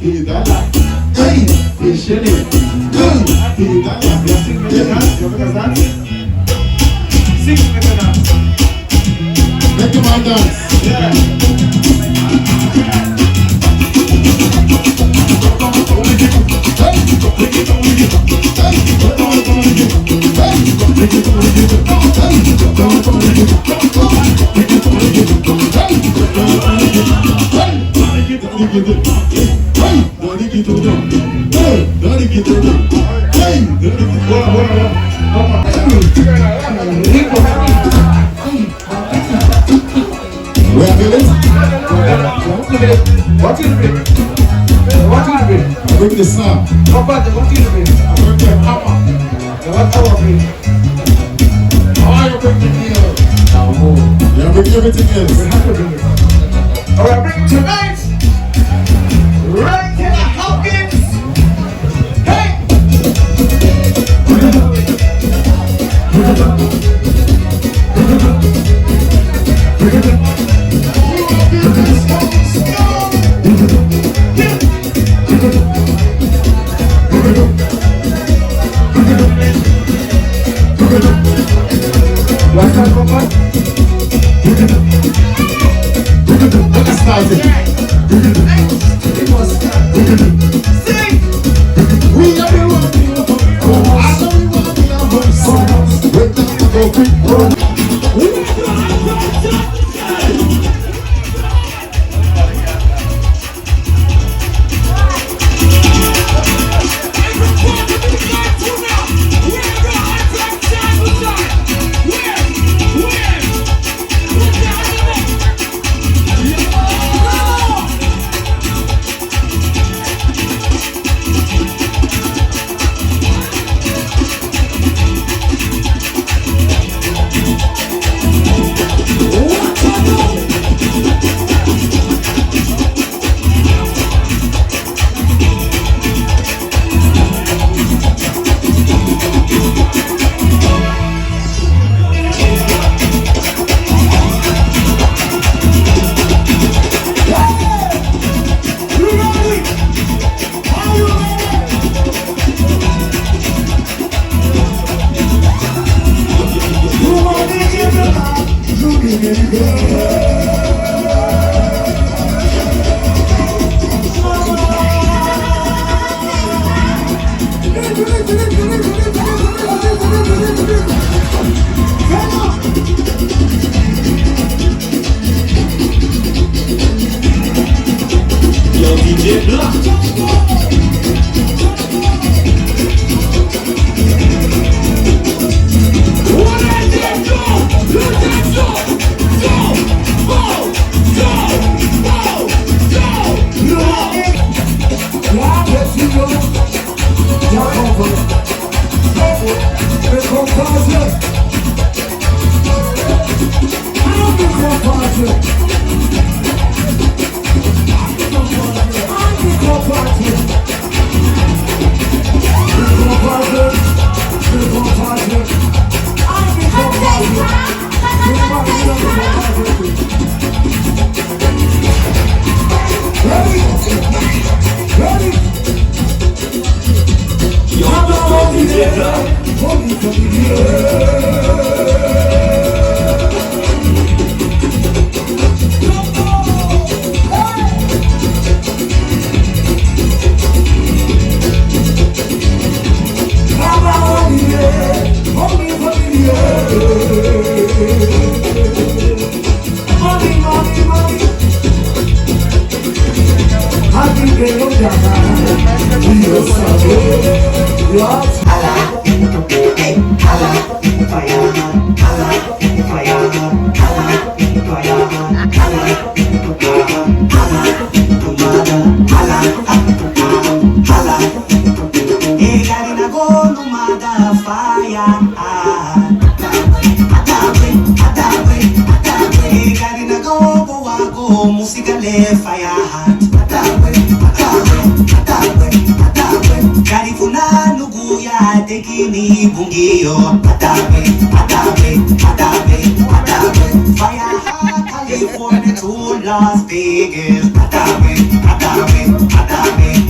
Make your man dance. Where are you? What is it? What is it? I bring the sound. Papa, what is it? I bring the hammer. What our bring? How you bring the deal? Yeah, bring everything else. We have to bring it. Alright, bring tonight. Right here, Hopkins. Hey! Last time, Papa? Let's start it. It was sing! We are the one we are home. I know we want to be our home. Wait till we go quick. California to Las Vegas. Atame, atame, atame.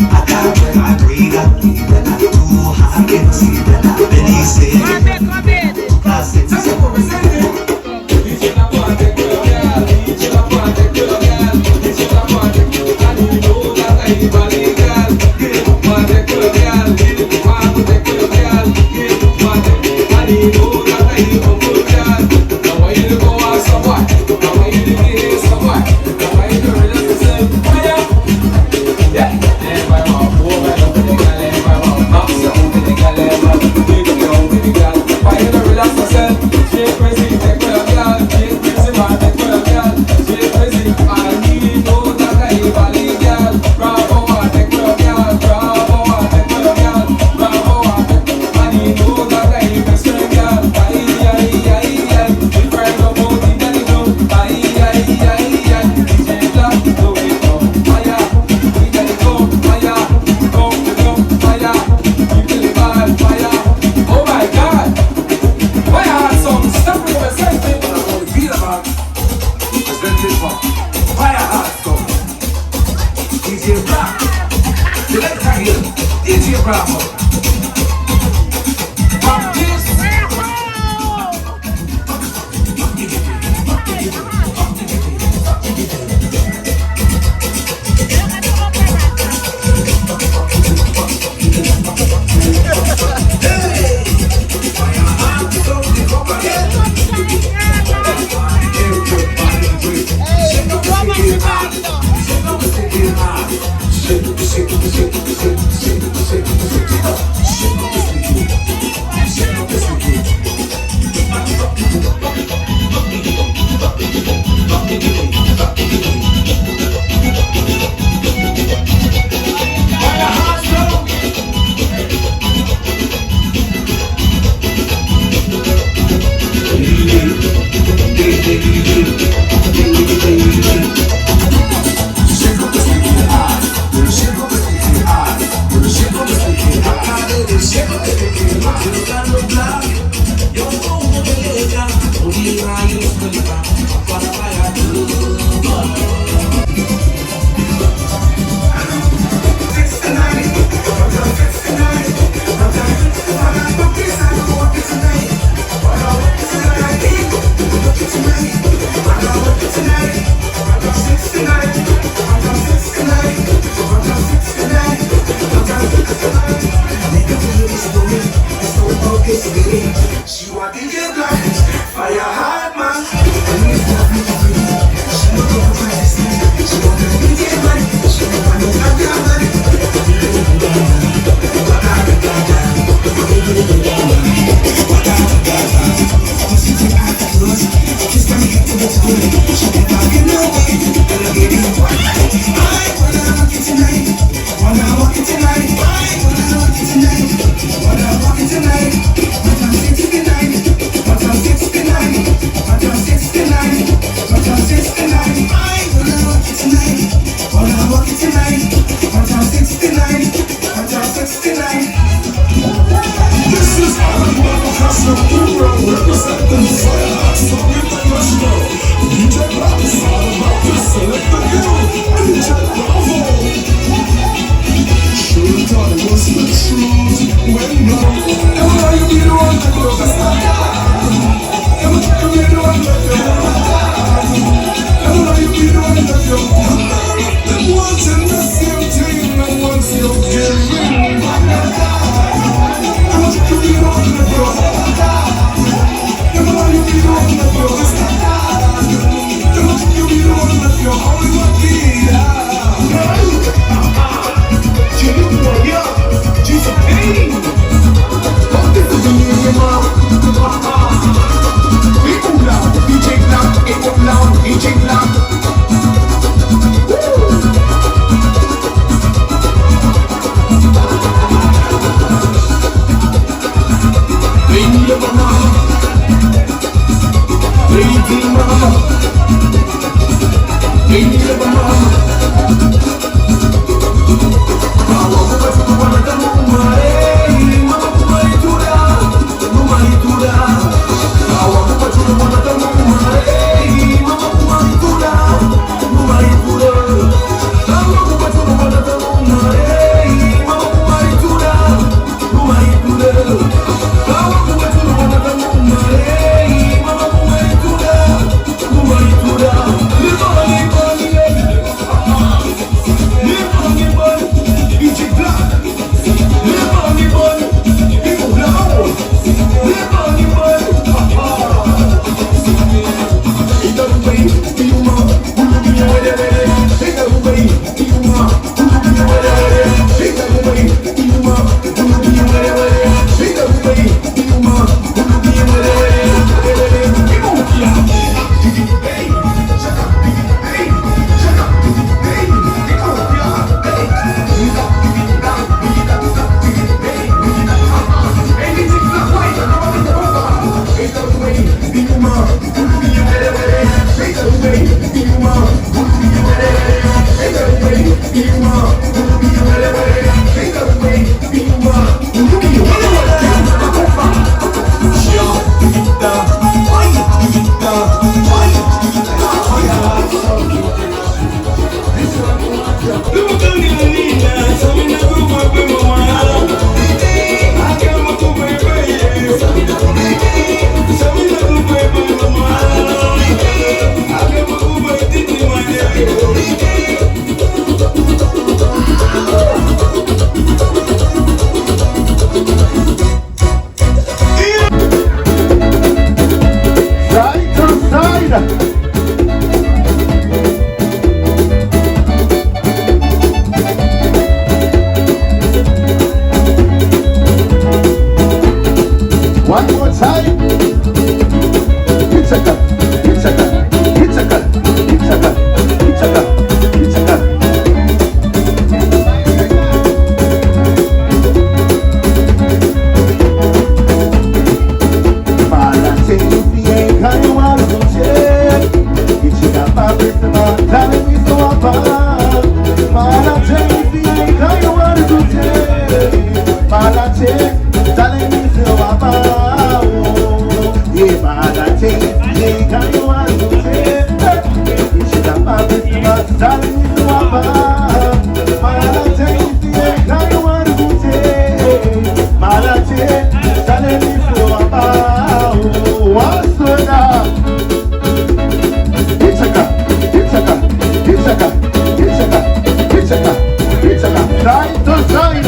Side to side.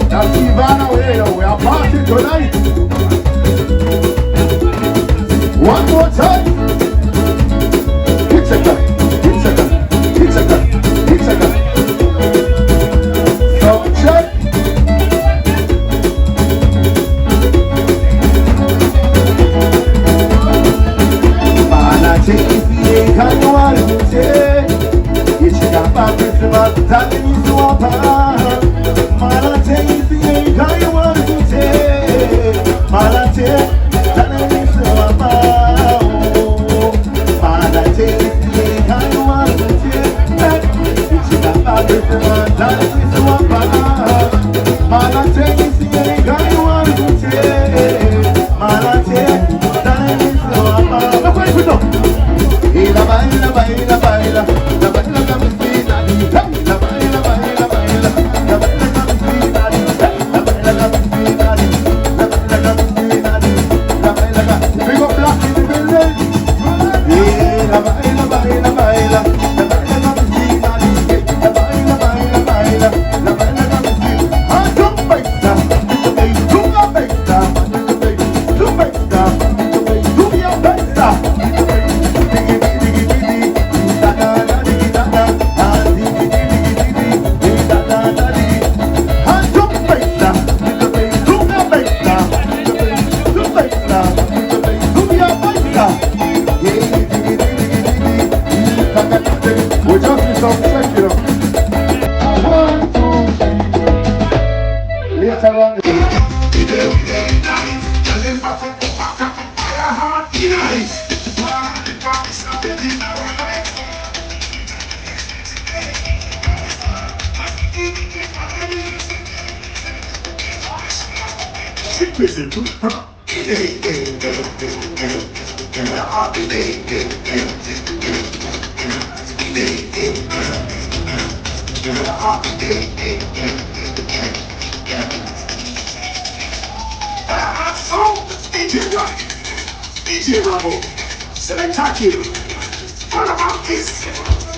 That's Ivana way. We are partying tonight. One more time. Hit second. Hit second. Hit second. Hit second. Sound check. Man, I take it, can you want to say? It's a Christmas, that is what man, I take it, can you want to say? Man, I take that is what man, I take it, can you want to say? It's a Christmas, that is what man, I take it, can you want to say? Man, I take that is what man. Look what you do. La baila, baila, baila, la baila camisina, la baila, baila, baila, la baila camisina, la baila camisina, la baila camisina, la baila camisina. We got black in the building. La baila, baila, baila, la baila camisina, la baila, baila, baila, la baila camisina. Hands up, baita, do your baita, do baita, do your baita. We're just in some check, you know. One, two. Later on. DJ Bravo, select you. What about this?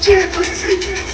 Jay Quincy.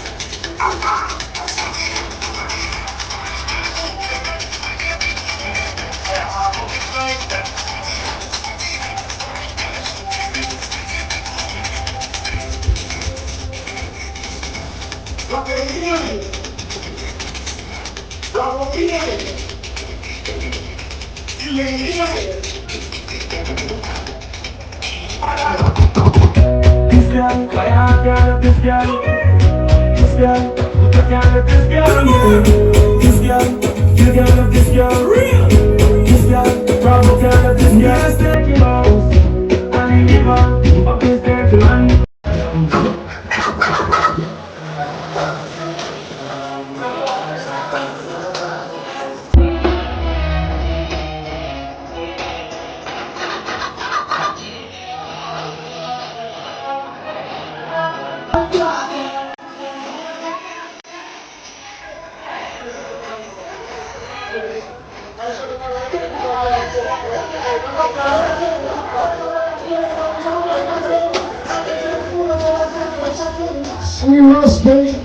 We respect.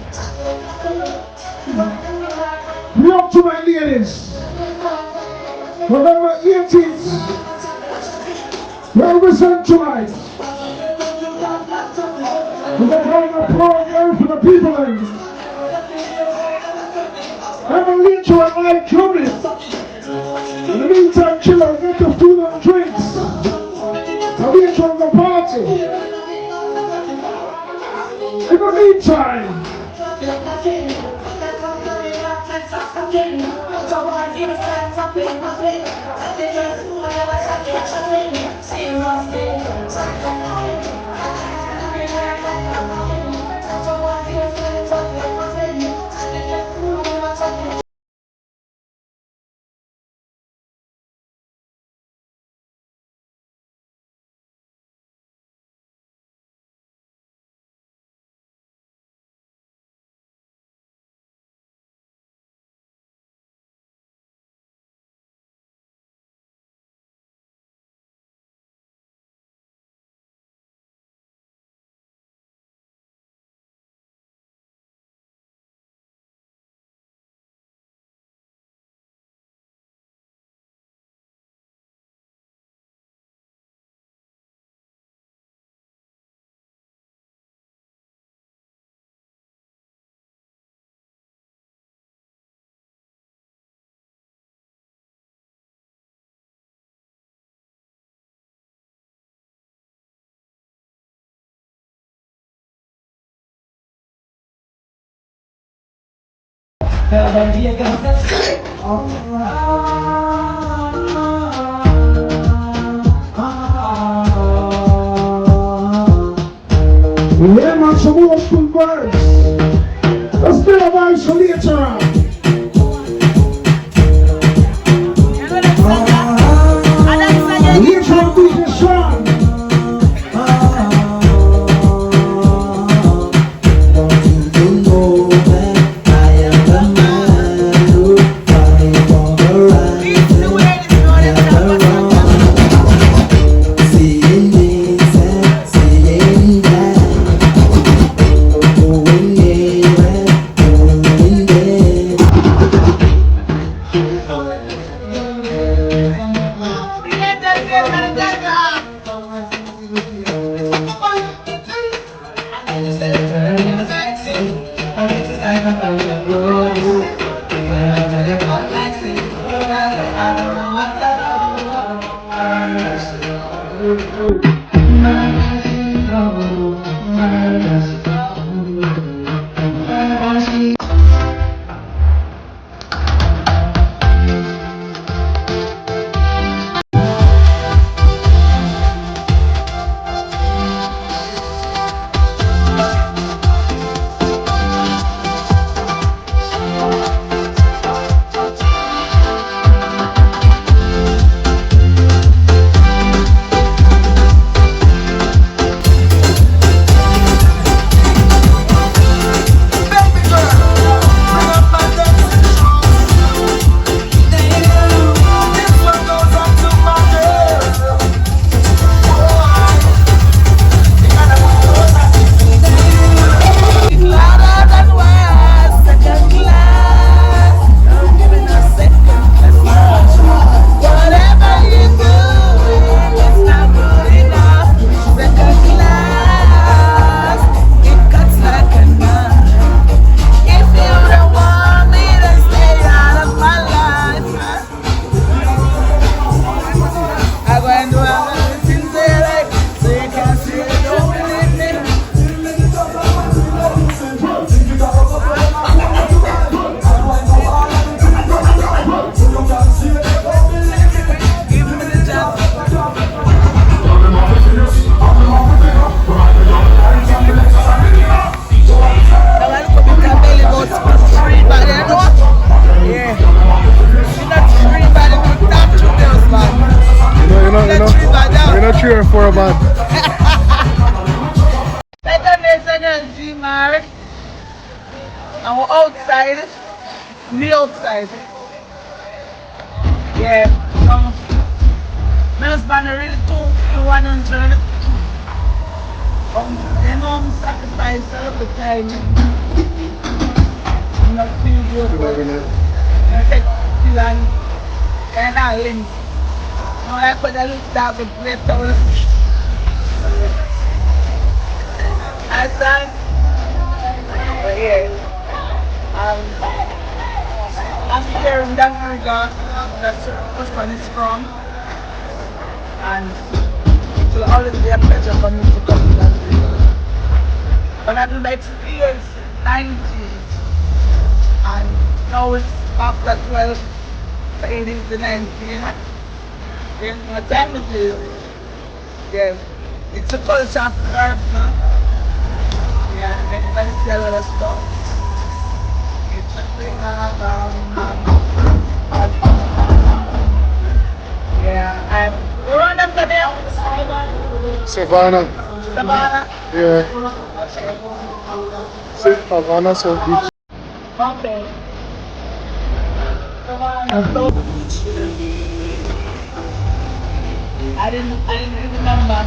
We up to my ladies. November 18th. Represent tonight. We're having a program for the people. I'm going to lead you at my coming. In the meantime, chill out, get the food and drinks. I'll lead you on the party. In the meantime, Yeah, man, some old school birds. Let's play a voice for later on. Later on, DJ Sean. Cheering for a man. And we're outside, the outside. Yeah, so my husband really took 100. You know, I'm sacrificed all the time. I'm not feel good. I take land and I link. I put a look down the plate on. I sang. But yeah. I'm here in Dangriga. That's where my husband is from. And it will always be a pleasure for me to come to Dangriga. But I do like years, 90. And now it's after 12, it is the 19th. Yes, my time is here. Yes, it's a culture of the earth, no? Yeah, everybody tell us stuff. It's a thing yeah, we're on up there. Savannah. Savannah? Yeah. Savannah, so beach. Okay. Savannah, so I didn't remember.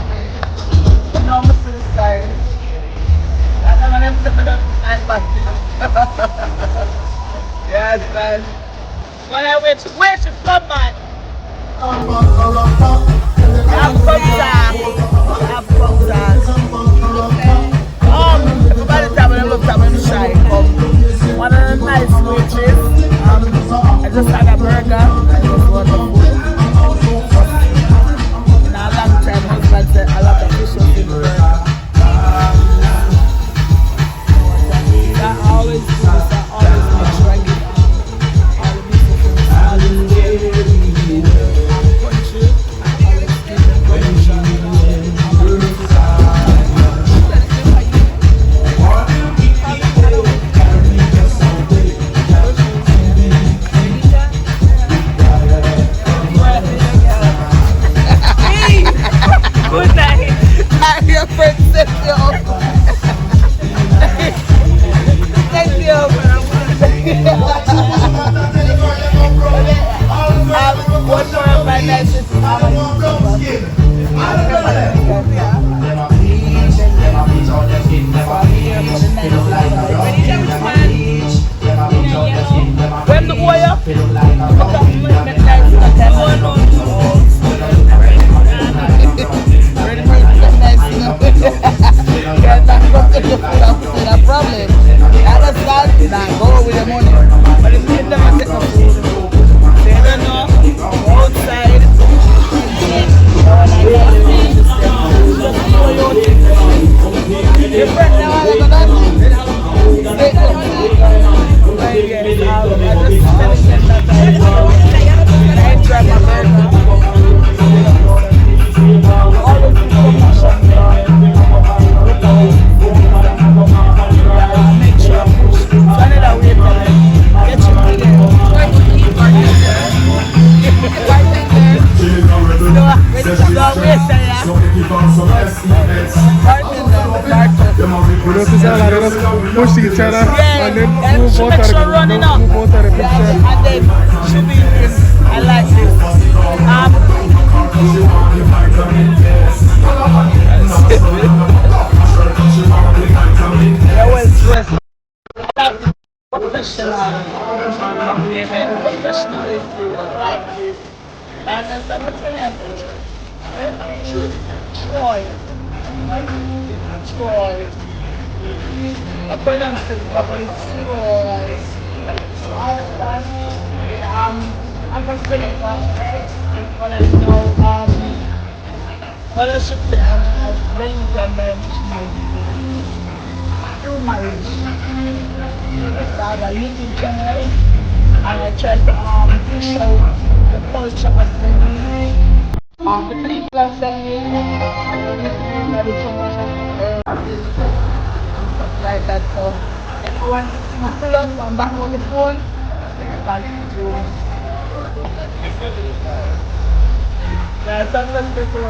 No, I'm suicide. I don't remember yes, man. When I went to where to come, man. I'm by the time I looked at him shy, one of the nice waitress. I just had a burger and it was wonderful. In a long time, husband said a lot of fish was in the burger. I always do this, I always make sure I get One more of my nicest when the oil, problem. Understand? Nah, go with the money. But if you never take no food, they don't know. Outside. Different now, I don't know. I enjoy my burger. Always be so much fun. Make sure I push. Turn it away from it. Get you in there. Try to eat my We don't see a lot of us push each other and then move out of the running up. move out of the picture. And then should be in. I like this. Yeah, well dressed. Professional. Professional. Troy. Troy. I pronounce it properly. Troy. I'm from Finland. What I know, what I should say, I've been through marriage. I have a YouTube channel and I try to show the culture of the people of the like that. So everyone pull up one back on the phone, back to sometimes people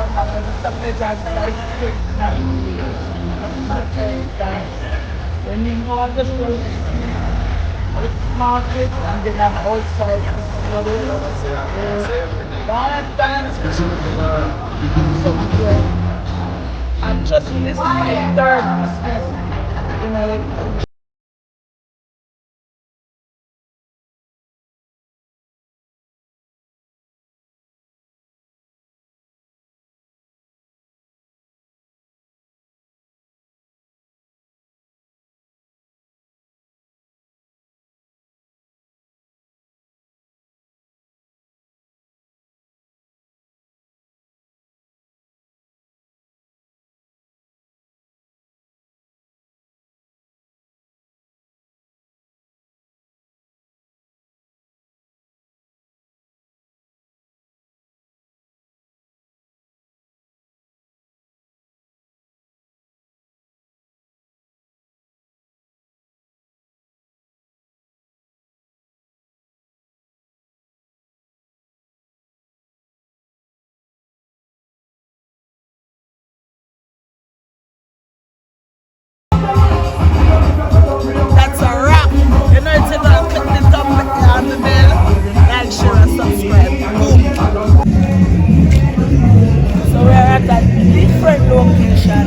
sometimes I like quick when you go on the street market and then I'm outside I'm just this is my third Christmas, you know, like that's a wrap. You know, it's gonna click the thumb on the bell, like, share, and subscribe. Boom. So we're at a different location.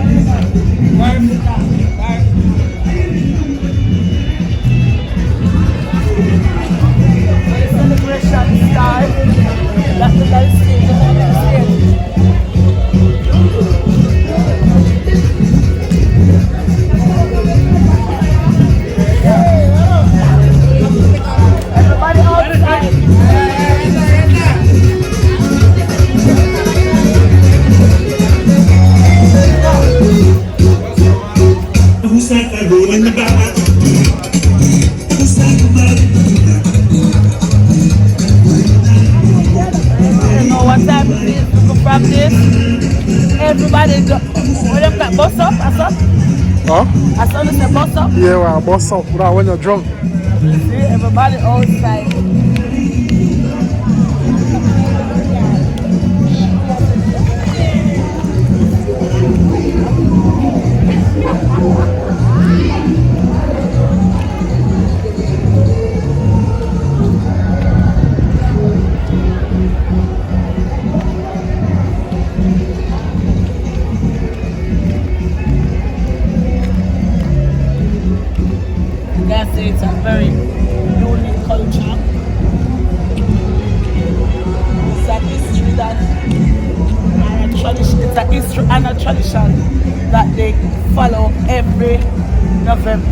The celebration starts. That's the nice stage. Everybody outside. Who's that rolling the back? Who's that You know what time it is to from this? Everybody go. What them got? Bus up? As up? Huh? As soon as they bus up? Yeah, well, bust up when you're drunk. See, everybody outside.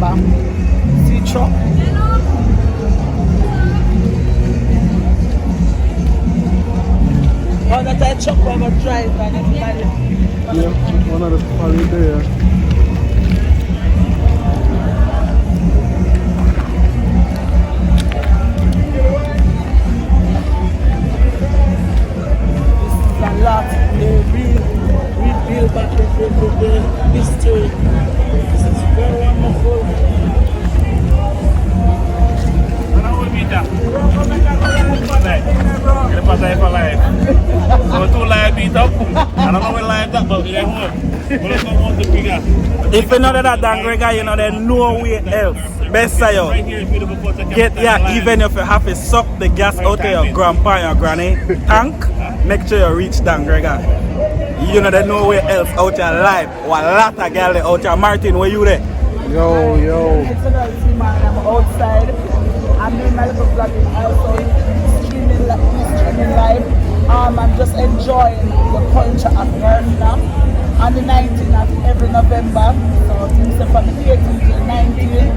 November. See truck. Oh, that I truck over drive and everybody. Yeah, one of the parade there. This is a lot. They rebuild back the history. This is very wonderful. So two live beat up. I don't know what live up, but they're home. If you know that Dangriga, you know there's no way else. Best say you get even if you have to suck the gas out of your grandpa and your granny tank, make sure you reach Dangriga. You know there's no way else out your life. Or a lot of girls out your Martin, where you there? Yo. It's another team and I'm outside. I'm doing my little vlogging also streaming live. I'm just enjoying the culture of Nerfna on the 19th of every November. So things from the 18th to the 19th.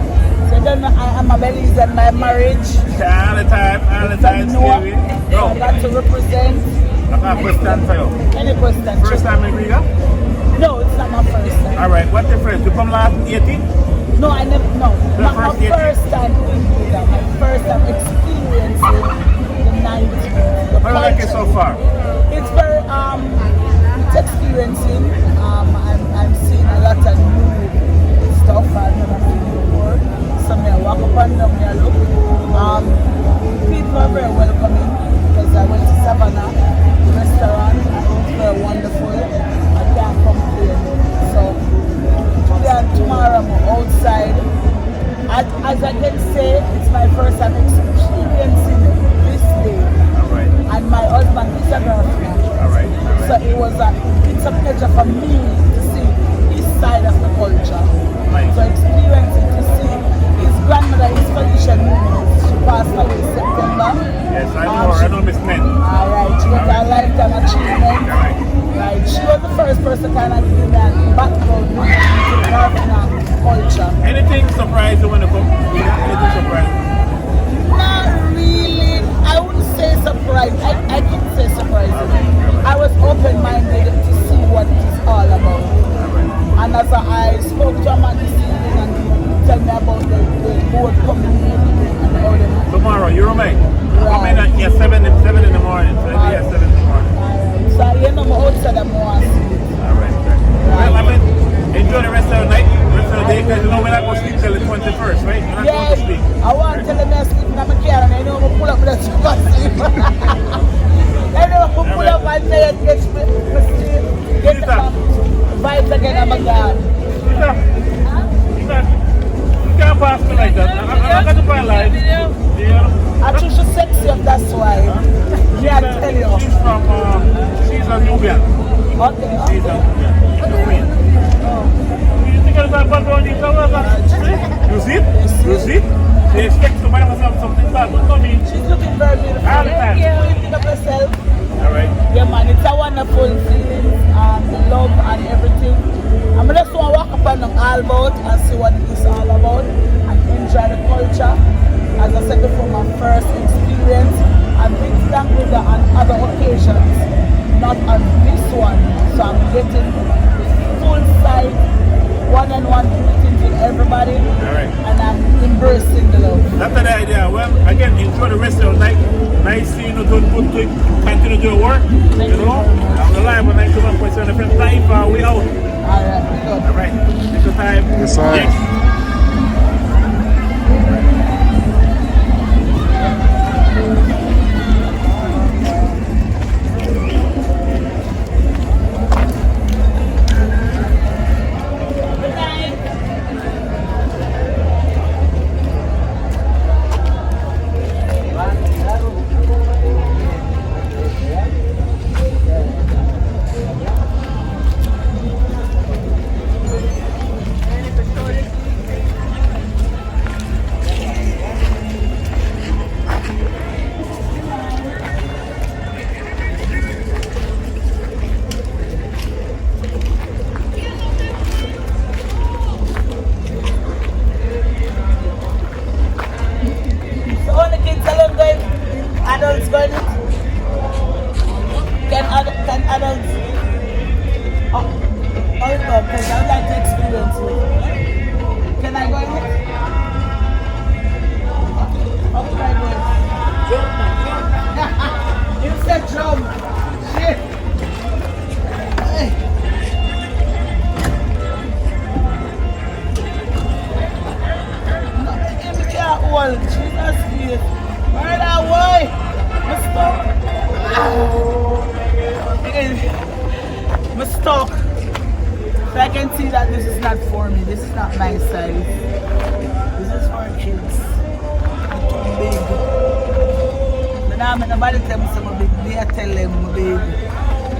So then I'm a believer in my marriage. All the time, Stevie. So I got to represent. I have a question for you. Any question? First time in Riga? No, it's not my first time. Alright, what's the difference? You come last 18? No, I never, no. Not my first first time in Dangriga. My first time experiencing the night. The How do you like it so far? It's very, it's experiencing. I'm seeing a lot of new stuff I've never seen before. So I walk up and down, I look. People are very welcoming because I went to Savannah restaurant. It was very wonderful. I can't complain. So today and tomorrow I'm outside. As I can say, it's my first time experiencing this day. Alright. And my husband is a girlfriend. Alright. So it's a pleasure for me to see his side of the culture. Nice. So experiencing to see his grandmother, his Felicia Nunez. She passed away in September. Yes, I know Miss Men. Alright, she got a lifetime achievement. Alright. Right. She was the first person kind of give that background into the Garfina culture. Anything surprise you when you come? Anything surprise? Not really. I wouldn't say surprise. I couldn't say surprising. I was open-minded to see what it is all about. And as I spoke to a man this evening and he told me about the boat coming in and all them. Tomorrow, you remain. Right. Come in at 7 in the morning. So it'll be at 7 in the morning. So you know, I'm outside and more. Alright. Well, I mean, enjoy the rest of the night, rest of the day, because you know we're not going to sleep till the 21st, right? We're not going to sleep. I want to tell them I'm sleeping in my car and I know I'm going to pull up with a super sleep. I know I'm going to pull up and say it gets me sleep. Get the vibes again, I'm a god. You can't pass me like that. I'm not going to find life. I think she's sexy, that's why. Yeah, I tell you. She's a Nubian. Okay. She's a Nubian. She's a queen. You think of that background in You see it? You see it? They expect to buy herself something bad, but not me. She's looking very beautiful. All the time. What do you think of herself? Alright. Yeah, man, it's a wonderful feeling, the love and everything. I'm just want to walk up and all about and see what it is all about and enjoy the culture. As I said before, my first experience. I've been to Dangriga on other occasions, not on this one. So I'm getting full sight, one-on-one meetings with everybody, and I'm embracing the love. That's the idea. Well, again, enjoy the rest of the night. Nice seeing you doing good to continue to your work. You know, I'm the live on 91.7 FM. Live, we out. Alright, good. Alright, it's your time. Yes, sir. Yes. adults go in it? Can adults? Oh, no, because I would like to experience it. Can I go in it? How can I go in? You said jump. Shit. Hey. No, I can't hold. Jesus, please. Right away. I'm stuck. I'm stuck. So I can see that this is not for me. This is not my size. This is for kids. It's too big. But now nobody tell me so big. Me I tell them I'm big.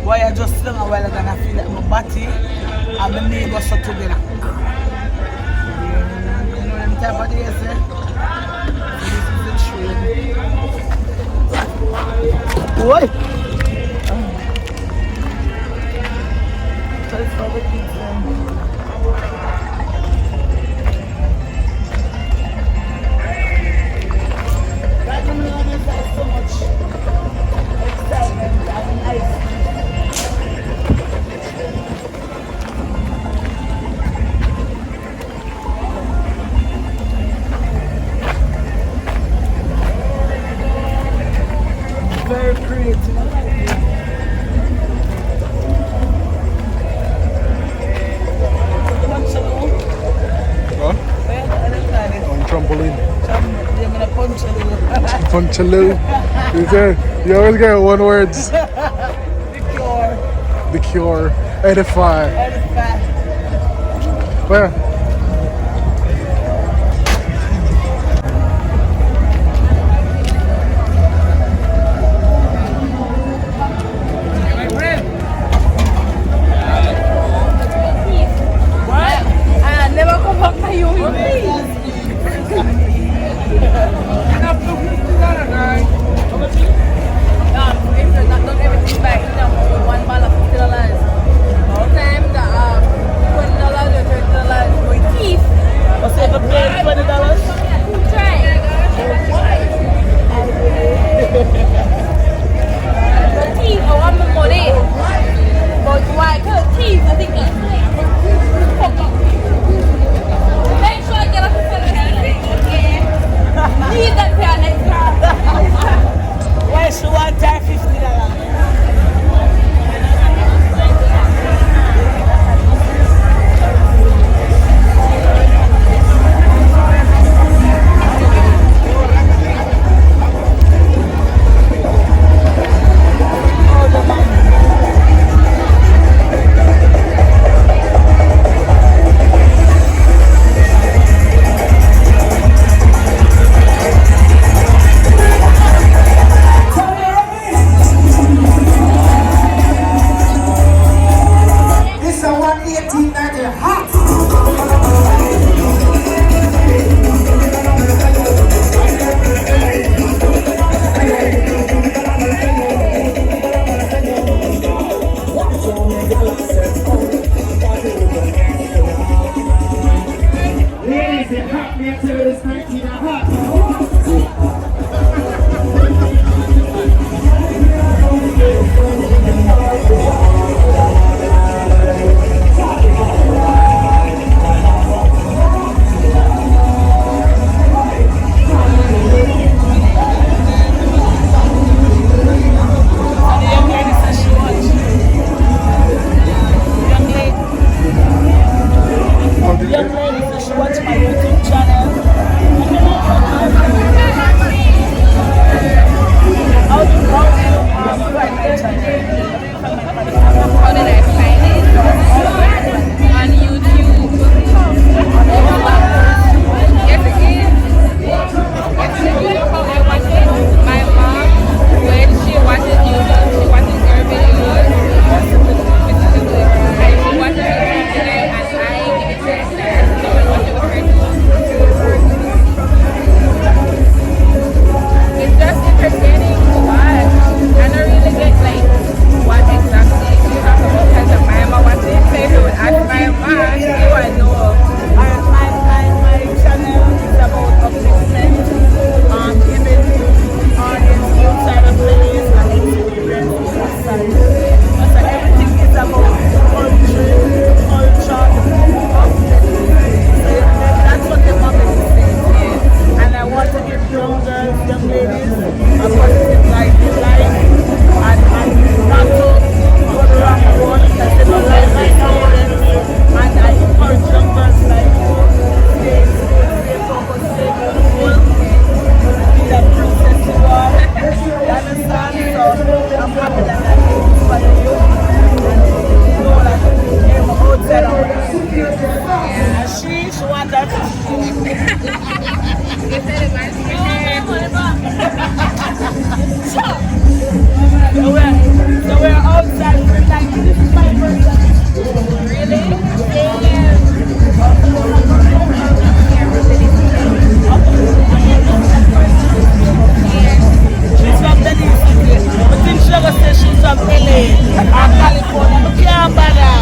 Why I just long a while ago and I feel like my body and my knee go so together. You know them type of days, eh? So this is the train. Boy! So it's for the kids then. Right now there's so much excitement and nice. Very creative. Huh? On trampoline. You're gonna punch a little. Punch a little. You always get one words. The cure. The cure. Edify. Edify. Where? $1 $50. All time the $20 or $30. young girls, young ladies, a positive life in life, and not to go the wrong road because they don't like my parents. And I encourage young girls like you, stay in school, stay focused, stay beautiful, be the princess you are. You understand? So I'm happy that I can inspire you. And you know that I'm outside of and she wants that to so we're outside for like this is my first really? She's from Belize. But think she gonna say she's from LA or California. But can't bother.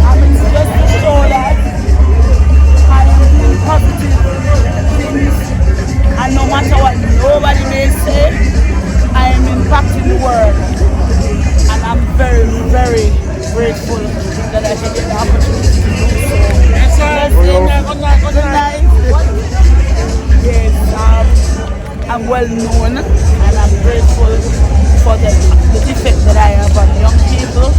I mean, just to show that I am doing positive things, and no matter what nobody may say, I am impacting the world, and I'm very, very grateful that I can get the opportunity to do so. Yes, I'm well known, and I'm grateful for the effect that I have on young people,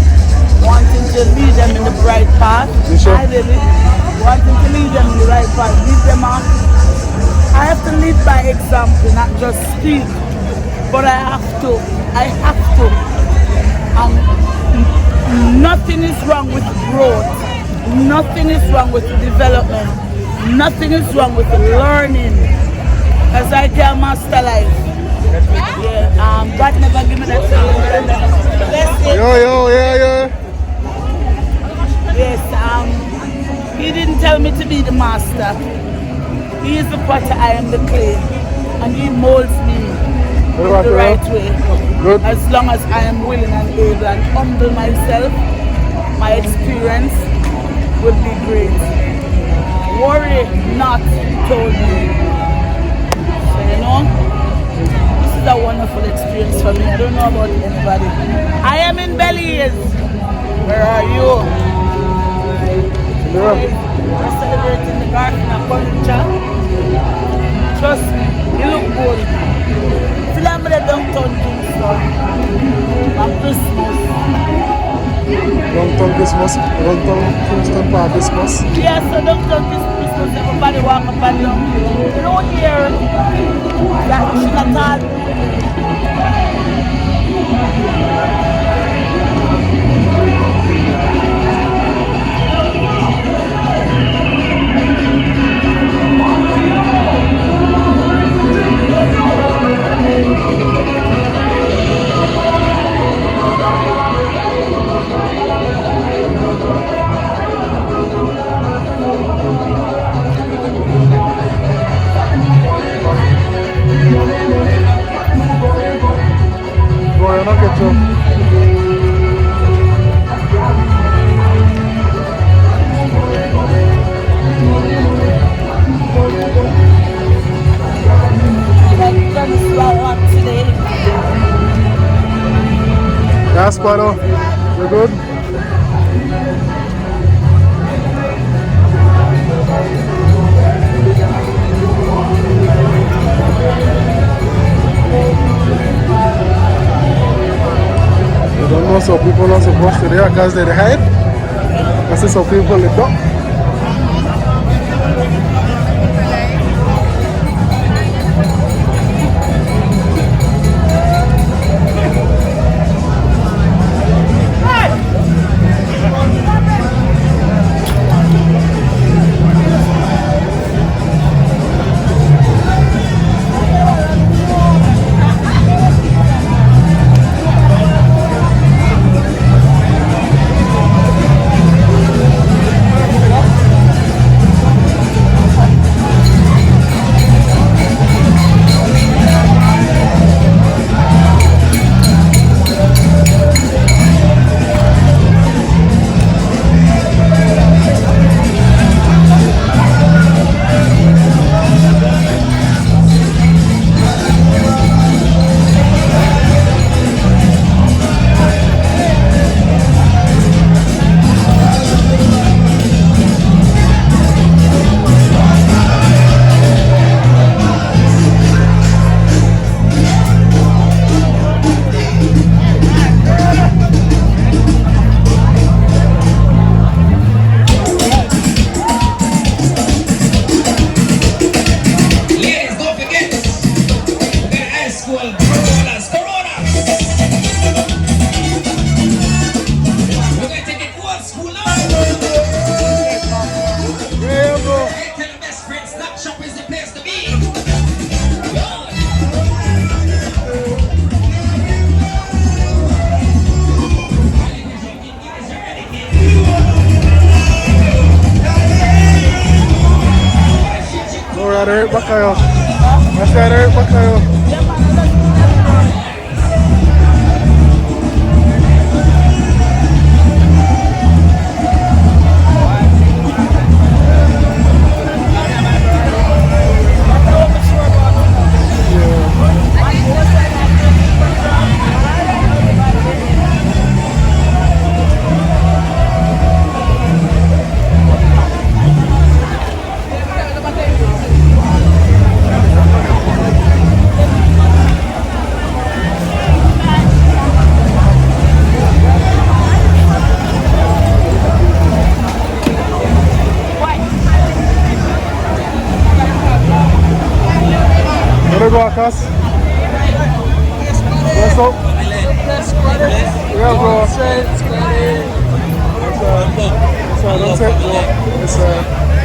wanting to lead them in the right path. I really wanting to lead them in the right path, lead them on. I have to lead by example, not just speak, but I have to. Nothing is wrong with growth. Nothing is wrong with development. Nothing is wrong with learning. As I can master life. Yeah, God never give me that feeling. Yeah. Yes, He didn't tell me to be the master. He is the potter, I am the clay. And He molds me in the right way. Good. As long as I am willing and able and humble myself, my experience will be great. Worry not, He told me. So you know, this is a wonderful experience for me. I don't know about anybody. I am in Belize. Where are you? We're celebrating the garden of culture. Trust me, you look good. Still I'm in the downtown Kingston. On Christmas. Downtown Kingston for Christmas. Yes, so downtown Christmas, everybody walk up and down. You don't hear that shit at all. Boy, I don't get you. Yes, Pano. You're good? I don't know, some people are supposed to there because they hide. I see some people live up. Masih ada yang pakai yo. Masih ada yang pakai yo. Boleh go atas. Besok. Yeah, bro. Don't say bro. It's